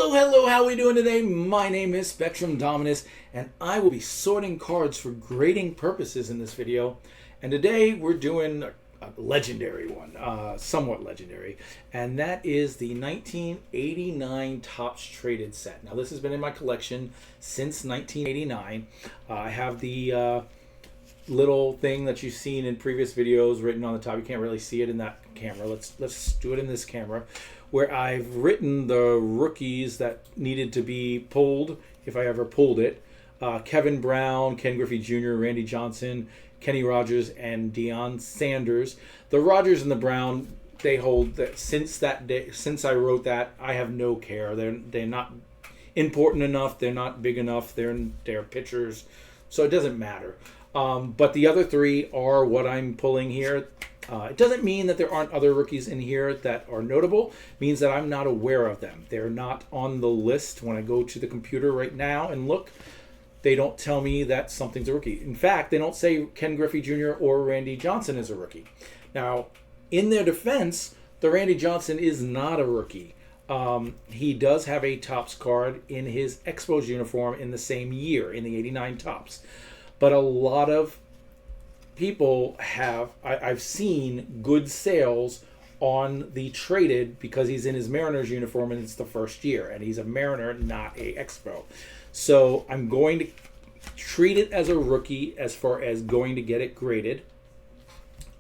Hello, how are we doing today? My name is Spectrum Dominus, and I will be sorting cards for grading purposes in this video. And today we're doing a legendary one, somewhat legendary, and that is the 1989 Topps Traded set. Now this has been in my collection since 1989. I have the little thing that you've seen in previous videos written on the top. You can't really see it in that camera. Let's do it in this camera, where I've written the rookies that needed to be pulled, if I ever pulled it. Kevin Brown, Ken Griffey Jr., Randy Johnson, Kenny Rogers, and Deion Sanders. The Rogers and the Brown, they hold that since that day, since I wrote that, I have no care. They're not important enough. They're not big enough. They're pitchers, so it doesn't matter. But the other three are what I'm pulling here. It doesn't mean that there aren't other rookies in here that are notable. It means that I'm not aware of them. They're not on the list. When I go to the computer right now and look, they don't tell me that something's a rookie. In fact, they don't say Ken Griffey Jr. or Randy Johnson is a rookie. Now, in their defense, the Randy Johnson is not a rookie. He does have a Topps card in his Expos uniform in the same year, in the 89 Topps. But a lot of people have, I've seen good sales on the traded because he's in his Mariners uniform and it's the first year. And he's a Mariner, not a Expo. So I'm going to treat it as a rookie as far as going to get it graded.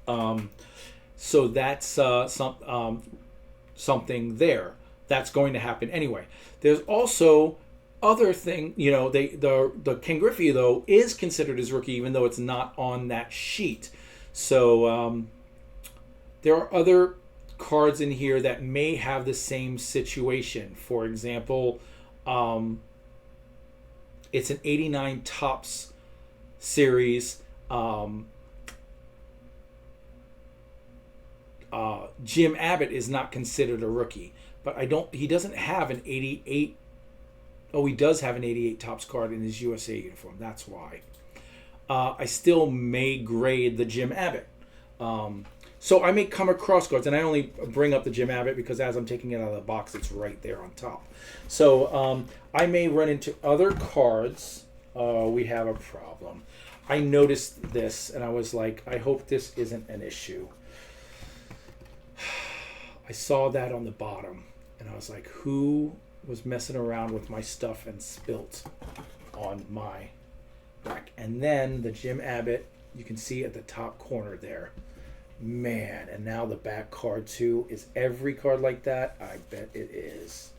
So that's something there. That's going to happen anyway. There's also other thing, the Ken Griffey though is considered as rookie even though it's not on that sheet. So there are other cards in here that may have the same situation. For example, it's an 89 Topps series. Jim Abbott is not considered a rookie, but he doesn't have an 88. Oh, he does have an 88 Topps card in his USA uniform. That's why. I still may grade the Jim Abbott. So I may come across cards, and I only bring up the Jim Abbott because as I'm taking it out of the box, it's right there on top. So I may run into other cards. We have a problem. I noticed this, and I was like, I hope this isn't an issue. I saw that on the bottom, and I was like, who was messing around with my stuff and spilt on my back? And then the Jim Abbott, you can see at the top corner there. Man, and now the back card too. Is every card like that? I bet it is.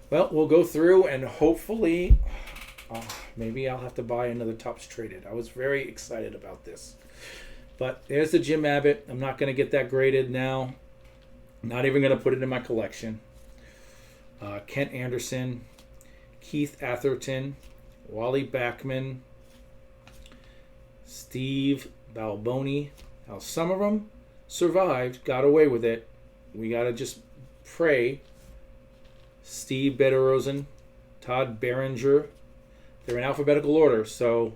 Well, we'll go through and hopefully maybe I'll have to buy another Topps Traded. I was very excited about this. But there's the Jim Abbott. I'm not going to get that graded now. Not even going to put it in my collection. Kent Anderson, Keith Atherton, Wally Backman, Steve Balboni. Now, some of them survived, got away with it. We got to just pray. Steve Betterosen, Todd Berenger. They're in alphabetical order, so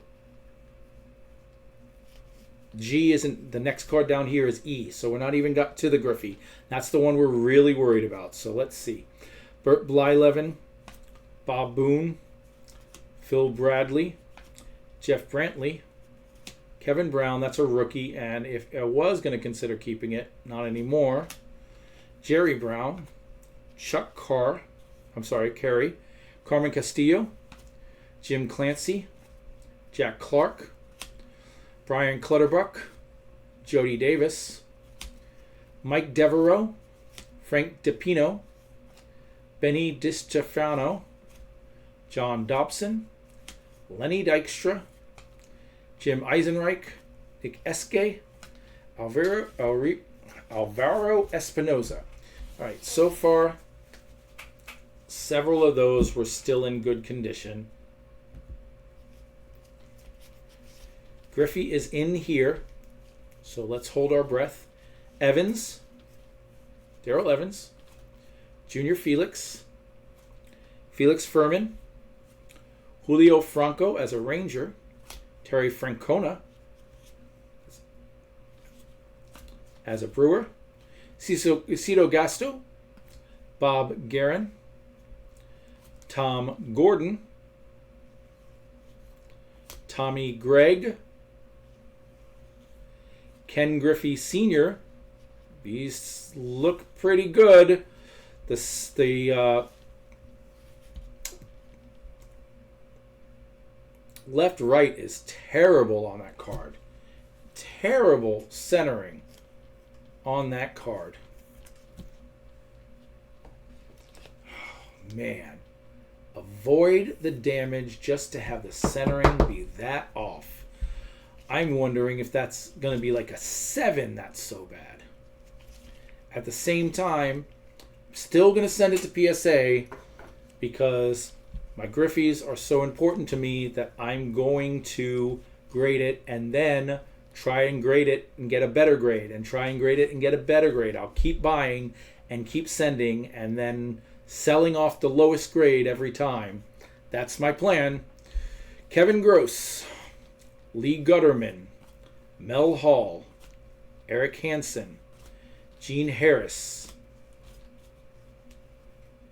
G isn't, the next card down here is E, so we're not even got to the Griffey. That's the one we're really worried about, so let's see. Bert Blyleven, Bob Boone, Phil Bradley, Jeff Brantley, Kevin Brown, that's a rookie, and if I was going to consider keeping it, not anymore. Jerry Brown, Chuck Carey, Carmen Castillo, Jim Clancy, Jack Clark, Brian Clutterbuck, Jody Davis, Mike Devereaux, Frank DiPino, Benny DiStefano, John Dobson, Lenny Dykstra, Jim Eisenreich, Nick Eske, Alvaro Espinoza. All right, so far, several of those were still in good condition. Griffey is in here, so let's hold our breath. Evans, Darrell Evans, Junior Felix, Felix Furman, Julio Franco as a Ranger, Terry Francona as a Brewer, Cito Gasto, Bob Guerin, Tom Gordon, Tommy Gregg, Ken Griffey Sr. These look pretty good. The left-right is terrible on that card. Terrible centering on that card. Oh, man. Avoid the damage just to have the centering be that off. I'm wondering if that's going to be like a 7 that's so bad. At the same time, I'm still going to send it to PSA because my Griffies are so important to me that I'm going to grade it and then try and grade it and get a better grade and try and grade it and get a better grade. I'll keep buying and keep sending and then selling off the lowest grade every time. That's my plan. Kevin Gross, Lee Gutterman, Mel Hall, Eric Hansen, Gene Harris,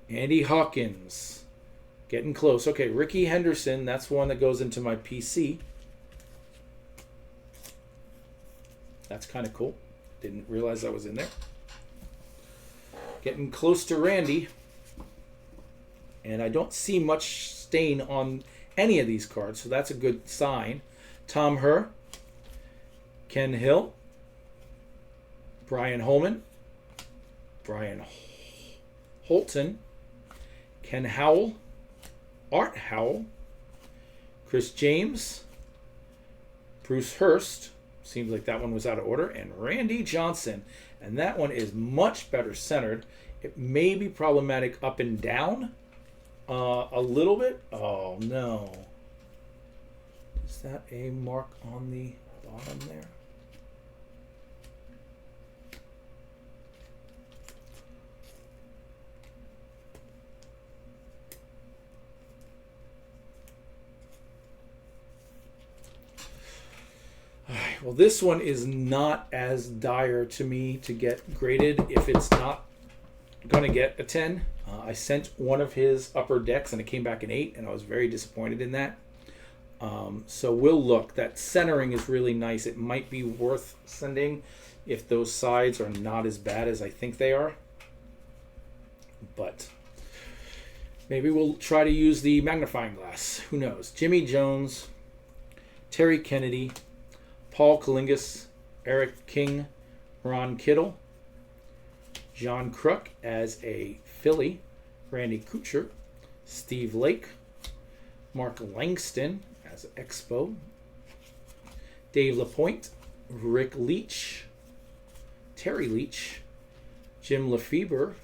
Andy Hawkins. Getting close. Okay, Ricky Henderson. That's one that goes into my PC. That's kind of cool. Didn't realize that was in there. Getting close to Randy. And I don't see much stain on any of these cards, so that's a good sign. Tom Herr, Ken Hill, Brian Holman, Brian Holton, Ken Howell, Art Howell, Chris James, Bruce Hurst, seems like that one was out of order, and Randy Johnson. And that one is much better centered. It may be problematic up and down a little bit. Oh, no. Is that a mark on the bottom there? Well, this one is not as dire to me to get graded if it's not going to get a 10. I sent one of his upper decks and it came back an 8, and I was very disappointed in that. So we'll look. That centering is really nice. It might be worth sending if those sides are not as bad as I think they are. But maybe we'll try to use the magnifying glass. Who knows? Jimmy Jones, Terry Kennedy, Paul Kalingas, Eric King, Ron Kittle, John Kruk as a Philly, Randy Kuchar, Steve Lake, Mark Langston as Expo, Dave LaPointe, Rick Leach, Terry Leach, Jim Lefebvre,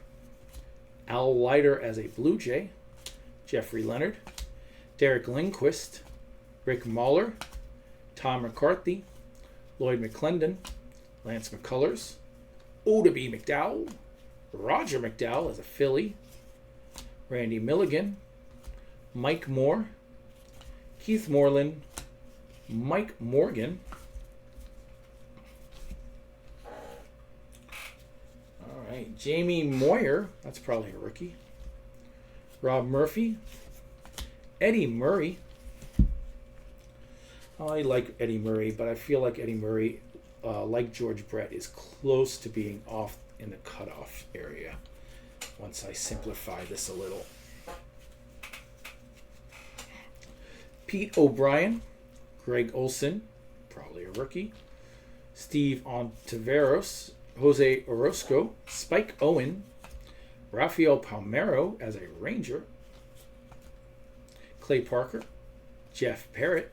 Al Leiter as a Blue Jay, Jeffrey Leonard, Derek Lindquist, Rick Mahler, Tom McCarthy, Lloyd McClendon, Lance McCullers, Odeby McDowell, Roger McDowell as a Philly, Randy Milligan, Mike Moore, Keith Moreland, Mike Morgan, all right, Jamie Moyer, that's probably a rookie, Rob Murphy, Eddie Murray. I like Eddie Murray, but I feel like Eddie Murray, like George Brett, is close to being off in the cutoff area once I simplify this a little. Pete O'Brien, Greg Olson, probably a rookie, Steve Ontiveros, Jose Orozco, Spike Owen, Rafael Palmeiro as a Ranger, Clay Parker, Jeff Parrott,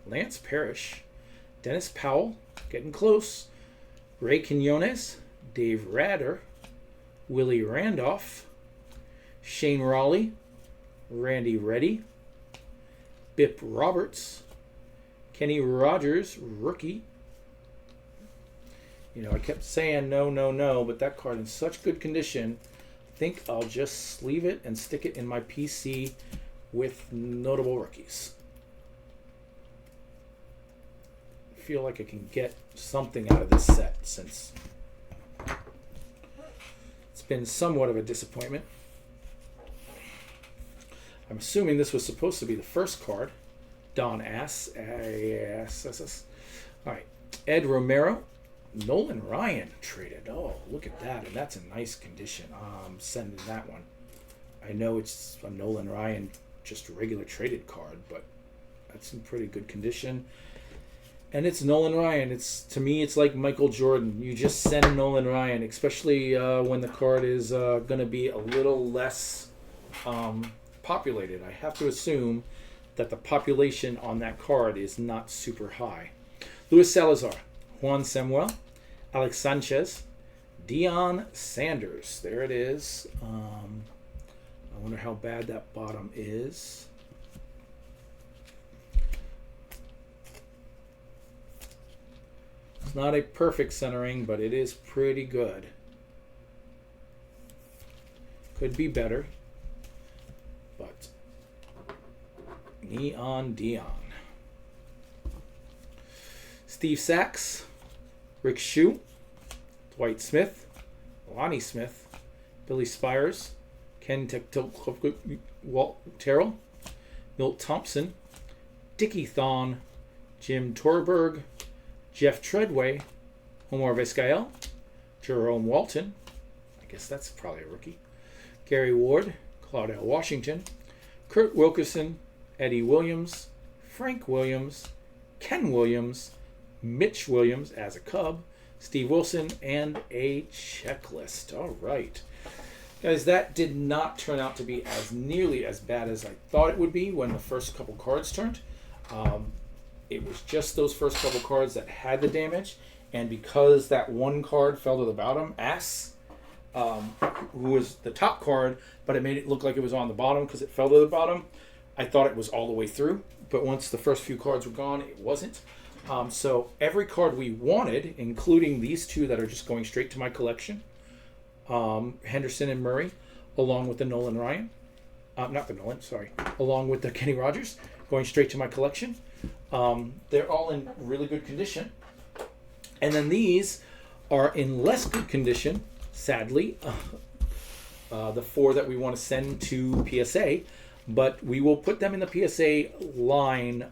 Lance Parrish, Dennis Powell, getting close, Ray Quinones, Dave Rader, Willie Randolph, Shane Raleigh, Randy Reddy, Bip Roberts, Kenny Rogers, rookie. You know, I kept saying no, no, no, but that card in such good condition, I think I'll just sleeve it and stick it in my PC with notable rookies. Feel like I can get something out of this set since it's been somewhat of a disappointment. I'm assuming this was supposed to be the first card. Don Ass. All right. Ed Romero. Nolan Ryan traded. Oh, look at that. And that's a nice condition. I'm sending that one. I know it's a Nolan Ryan, just a regular traded card, but that's in pretty good condition. And it's Nolan Ryan. To me, it's like Michael Jordan. You just send Nolan Ryan, especially when the card is going to be a little less populated. I have to assume that the population on that card is not super high. Luis Salazar, Juan Samuel, Alex Sanchez, Deion Sanders. There it is. I wonder how bad that bottom is. It's not a perfect centering, but it is pretty good. Could be better, but Neon Dion. Steve Sachs, Rick Shue, Dwight Smith, Lonnie Smith, Billy Spires, Ken Terrell, Milt Thompson, Dickie Thon, Jim Torberg, Jeff Treadway, Omar Vizcael, Jerome Walton, I guess that's probably a rookie, Gary Ward, Claudel Washington, Kurt Wilkerson, Eddie Williams, Frank Williams, Ken Williams, Mitch Williams as a Cub, Steve Wilson, and a checklist. All right. Guys, that did not turn out to be nearly as bad as I thought it would be when the first couple cards turned. It was just those first couple cards that had the damage, and because that one card fell to the bottom, Ass, who was the top card, but it made it look like it was on the bottom because it fell to the bottom, I thought it was all the way through, but once the first few cards were gone, it wasn't. So every card we wanted, including these two that are just going straight to my collection, Henderson and Murray, along with the Nolan Ryan, along with the Kenny Rogers, going straight to my collection. They're all in really good condition. And then these are in less good condition, sadly, the four that we want to send to PSA, but we will put them in the PSA line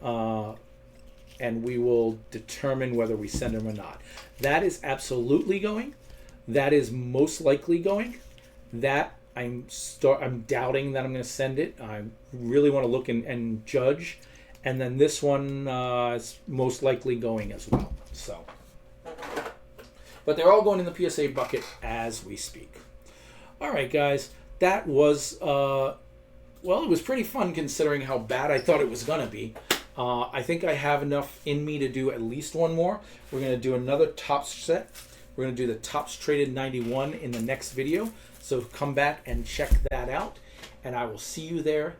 and we will determine whether we send them or not. That is absolutely going. That is most likely going. That I'm doubting that I'm going to send it. I really want to look and judge. And then this one is most likely going as well. So, but they're all going in the PSA bucket as we speak. All right, guys. That was, well, it was pretty fun considering how bad I thought it was going to be. I think I have enough in me to do at least one more. We're going to do another Topps set. We're going to do the Topps Traded 91 in the next video. So come back and check that out. And I will see you there